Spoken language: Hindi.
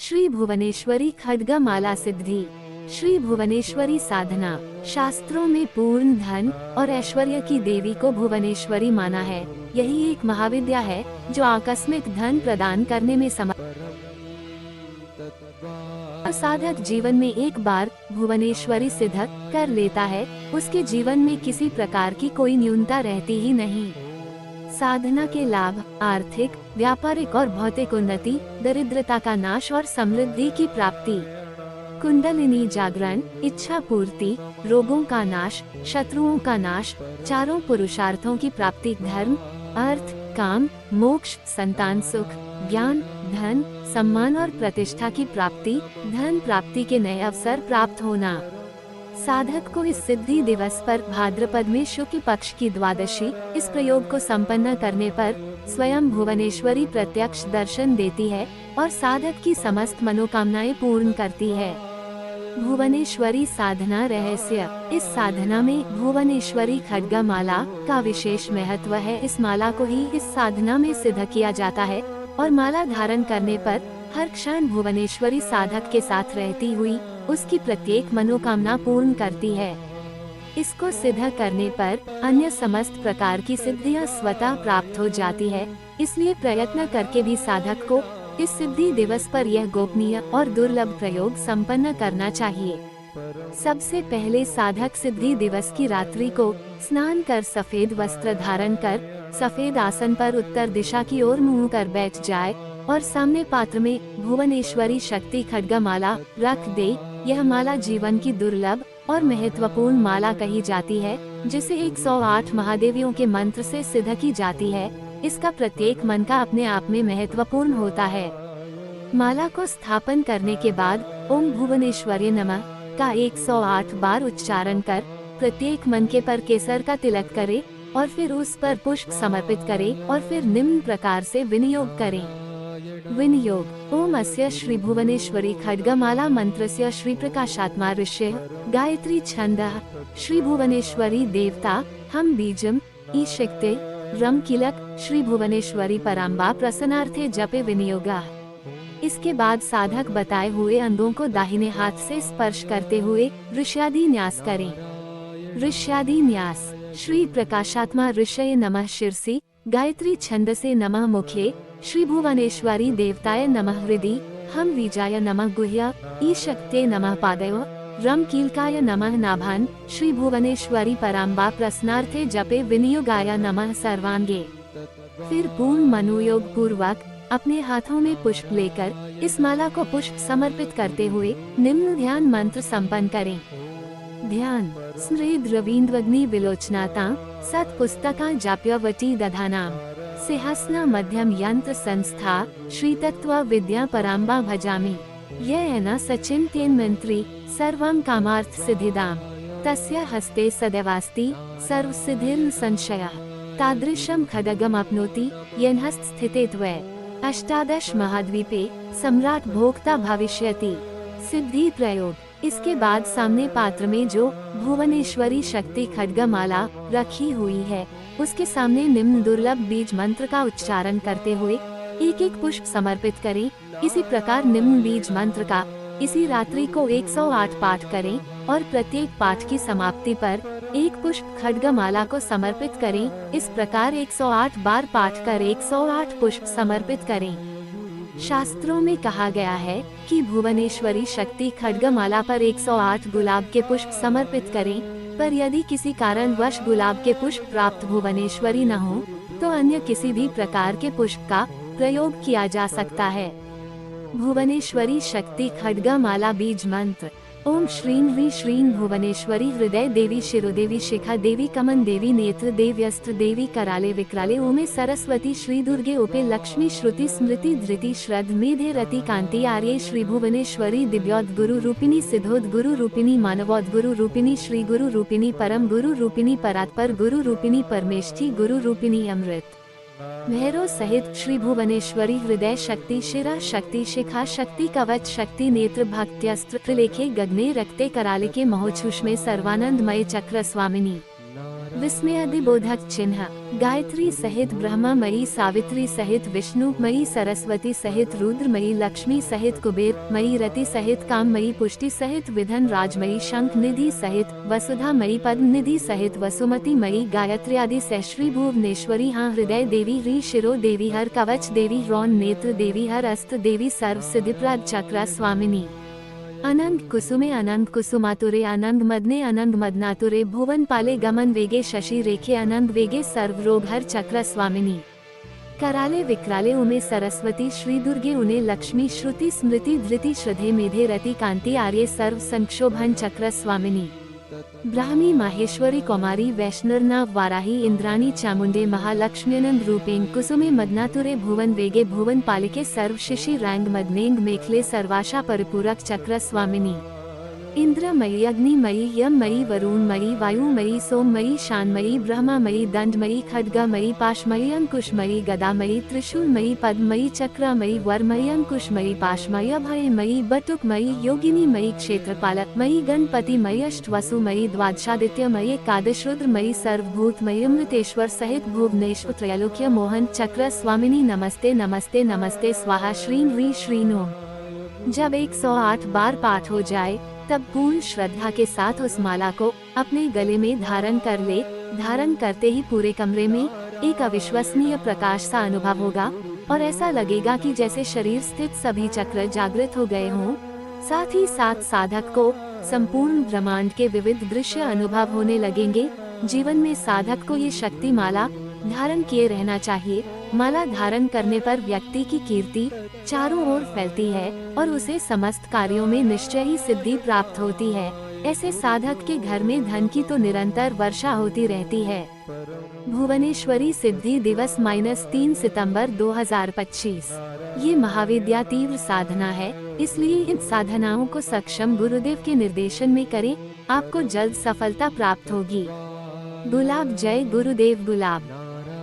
श्री भुवनेश्वरी खड्गमाला सिद्धि। श्री भुवनेश्वरी साधना। शास्त्रों में पूर्ण धन और ऐश्वर्य की देवी को भुवनेश्वरी माना है। यही एक महाविद्या है जो आकस्मिक धन प्रदान करने में समर्थ। साधक जीवन में एक बार भुवनेश्वरी सिद्ध कर लेता है, उसके जीवन में किसी प्रकार की कोई न्यूनता रहती ही नहीं। साधना के लाभ आर्थिक, व्यापारिक और भौतिक उन्नति, दरिद्रता का नाश और समृद्धि की प्राप्ति, कुंडलिनी जागरण, इच्छा पूर्ति, रोगों का नाश, शत्रुओं का नाश, चारों पुरुषार्थों की प्राप्ति, धर्म, अर्थ, काम, मोक्ष, संतान सुख, ज्ञान, धन, सम्मान और प्रतिष्ठा की प्राप्ति, धन प्राप्ति के नए अवसर प्राप्त होना। साधक को इस सिद्धि दिवस पर भाद्रपद में शुक्ल पक्ष की द्वादशी इस प्रयोग को संपन्न करने पर स्वयं भुवनेश्वरी प्रत्यक्ष दर्शन देती है और साधक की समस्त मनोकामनाएं पूर्ण करती है। भुवनेश्वरी साधना रहस्य। इस साधना में भुवनेश्वरी खड्गमाला का विशेष महत्व है। इस माला को ही इस साधना में सिद्ध किया जाता है और माला धारण करने पर हर क्षण भुवनेश्वरी साधक के साथ रहती हुई उसकी प्रत्येक मनोकामना पूर्ण करती है। इसको सिद्ध करने पर अन्य समस्त प्रकार की सिद्धियां स्वतः प्राप्त हो जाती है। इसलिए प्रयत्न करके भी साधक को इस सिद्धि दिवस पर यह गोपनीय और दुर्लभ प्रयोग संपन्न करना चाहिए। सबसे पहले साधक सिद्धि दिवस की रात्रि को स्नान कर सफेद वस्त्र धारण कर सफेद आसन पर उत्तर दिशा की ओर मुंह कर बैठ जाए और सामने पात्र में भुवनेश्वरी शक्ति खड्गमाला रख दे। यह माला जीवन की दुर्लभ और महत्वपूर्ण माला कही जाती है, जिसे 108 महादेवियों के मंत्र से सिद्ध की जाती है। इसका प्रत्येक मन का अपने आप में महत्वपूर्ण होता है। माला को स्थापन करने के बाद ओम भुवनेश्वरी नमः का 108 बार उच्चारण कर प्रत्येक मनके पर केसर का तिलक करे और फिर उस पर पुष्प समर्पित करे और फिर निम्न प्रकार से विनियोग करें। विनियोग। ओम अस्य श्री भुवनेश्वरी खड्गमाला मंत्रस्य श्री प्रकाशात्मा ऋषि गायत्री छंदः श्री भुवनेश्वरी देवता हम बीजम ईशक्ते रम किलक श्री भुवनेश्वरी पराम्बा प्रसन्नार्थे जपे विनियोगा। इसके बाद साधक बताए हुए अंगों को दाहिने हाथ से स्पर्श करते हुए ऋष्यादि न्यास करें। ऋष्यादि न्यास। श्री प्रकाशात्मा ऋषये नमः शिरसि गायत्री छंदसे नमः मुखे श्री भुवनेश्वरी देवताय नमः हृदि हम बीजाय नमः गुह्य ईशक्ते नमः पादयो रम कीलकाय नमः नाभान श्री भुवनेश्वरी पराम्बा प्रसन्नार्थे जपे विनियोगाय नमः सर्वांगे। फिर पूर्ण मनोयोग पूर्वक अपने हाथों में पुष्प लेकर इस माला को पुष्प समर्पित करते हुए निम्न ध्यान मंत्र संपन्न करें। ध्यान। स्मृद रवीन्द्रग्नि विलोचनाता सत पुस्तका जाप्यवती दधानाम सिंहासना मध्यम यंत्र संस्था श्री तत्व विद्या पराम्बा भजामि ये न सचिंत्येन मंत्री सर्वं कामार्थ सिद्धिदाम तस्य हस्ते सदैवास्ति सर्व सिद्धिर्न संशयः तादृशं खड्गम अपनोति येनहस्त स्थिते त्वै अष्टादश महाद्वीपे सम्राट भोक्ता भविष्यति। सिद्धि प्रयोग। इसके बाद सामने पात्र में जो भुवनेश्वरी शक्ति खड्गमाला रखी हुई है उसके सामने निम्न दुर्लभ बीज मंत्र का उच्चारण करते हुए एक एक पुष्प समर्पित करें। इसी प्रकार निम्न बीज मंत्र का इसी रात्रि को 108 पाठ करें और प्रत्येक पाठ की समाप्ति पर एक पुष्प खड्गमाला को समर्पित करें। इस प्रकार 108 बार पाठ कर 108 पुष्प समर्पित करें। शास्त्रों में कहा गया है कि भुवनेश्वरी शक्ति खड्गमाला पर 108 गुलाब के पुष्प समर्पित करें, पर यदि किसी कारणवश गुलाब के पुष्प प्राप्त भुवनेश्वरी न हो तो अन्य किसी भी प्रकार के पुष्प का प्रयोग किया जा सकता है। भुवनेश्वरी शक्ति खड्गमाला बीज मंत्र। ओम श्रीं ह्रीं श्रीं भुवनेश्वरी हृदय देवी शिरोदेवी शिखा देवी कमन देवी नेत्र देवी अस्त्र देवी कराले विकराले ओमे सरस्वती श्री दुर्गे उपे लक्ष्मी श्रुति स्मृति धृति श्रद्ध मेधे रति कांति आर्ये श्री भुवनेश्वरी दिव्योद गुरु रूपिणी सिद्धोद गुरु रूपिणी मानवोद गुरु रूपिणी श्री गुरु रूपिणी परम गुरु रूपिणी परात्पर गुरु रूपिणी परमेष्ठी गुरु रूपिणी अमृत भैरव सहित श्री भुवनेश्वरी हृदय शक्ति शिरा शक्ति शिखा शक्ति कवच शक्ति नेत्र भक्त्यस्त्र त्रिलेखे गगने रक्ते कराले के महोच्छुष में सर्वानंदमय चक्र स्वामिनी विस्मयादिबोधक चिन्ह। गायत्री सहित ब्रह्मामयी, सावित्री सहित विष्णुमयी, सरस्वती सहित रुद्रमयी, लक्ष्मी सहित कुबेरमयी, रति सहित काममयी, पुष्टि सहित विधन राजमयी, शंख निधि सहित वसुधामयी, पद्म निधि सहित वसुमतीमयी, गायत्री आदि सहश्री भुवनेश्वरी, हाँ हृदय देवी, री शिरो देवी, हर कवच देवी, रौन नेत्र देवी, हर अस्त देवी, सर्व सिद्धिप्रद चक्र स्वामिनी। अनंग कुसुमे, अनंग कुसुमातुरे, अनंग मदने, अनंग मदनातुरे, भुवन पाले, गमन वेगे, शशि रेखे, अनंग वेगे, सर्व रोग हर चक्र स्वामिनी। कराले विक्राले उमे, सरस्वती श्री दुर्गे उने, लक्ष्मी श्रुति स्मृति धृति, श्रद्धे मेधे, रति कांति, आर्य सर्व संक्षोभन चक्र स्वामिनी। ब्राह्मी माहेश्वरी, कौमारी, वैष्णरनाव, वाराही, इंद्राणी, चामुंडे, महालक्ष्म्यनंद रूपेण, कुसुमे मदनातुरे, भुवन वेगे, भुवन पालिके, सर्व शिशि रैंग मदनेंग मेखले, सर्वाशा परिपूरक चक्र स्वामिनी। इंद्रमयी, अग्निमयी, यममयी, वरुणमयी, वायुमयी, सोममयी, शानमयी, ब्रह्मामयी, दंडमयी, खड्गमयी, पाशमयी, अंकुशमयी, गदामयी, त्रिशूलमयी, पद्ममयी, चक्रमयी, वरमयी, अंकुशमयी, पाशमयी, अभयमयी, बटुकमयी, योगिनीमयी, क्षेत्रपालकमयी, गणपतिमयी, अष्टवसुमयी, द्वादशादित्यमयी, एकादश रुद्रमयी, सर्वभूतमयी, अमृतेश्वर सहित भुवनेश्वर, त्रैलोक्य मोहन चक्र स्वामिनी। नमस्ते नमस्ते नमस्ते स्वाहा, श्रीं ह्रीं श्रीं ओम। जब 108 बार पाठ हो जाए तब पूर्ण श्रद्धा के साथ उस माला को अपने गले में धारण कर ले। धारण करते ही पूरे कमरे में एक अविश्वसनीय प्रकाश सा अनुभव होगा और ऐसा लगेगा कि जैसे शरीर स्थित सभी चक्र जागृत हो गए हों। साथ ही साथ साधक को संपूर्ण ब्रह्मांड के विविध दृश्य अनुभव होने लगेंगे। जीवन में साधक को ये शक्ति माला धारण किए रहना चाहिए। माला धारण करने पर व्यक्ति की कीर्ति चारों ओर फैलती है और उसे समस्त कार्यों में निश्चय ही सिद्धि प्राप्त होती है। ऐसे साधक के घर में धन की तो निरंतर वर्षा होती रहती है। भुवनेश्वरी सिद्धि दिवस -3 सितंबर 2025। ये महाविद्या तीव्र साधना है, इसलिए इन साधनाओं को सक्षम गुरुदेव के निर्देशन में करें, आपको जल्द सफलता प्राप्त होगी। गुलाब, जय गुरुदेव गुलाब।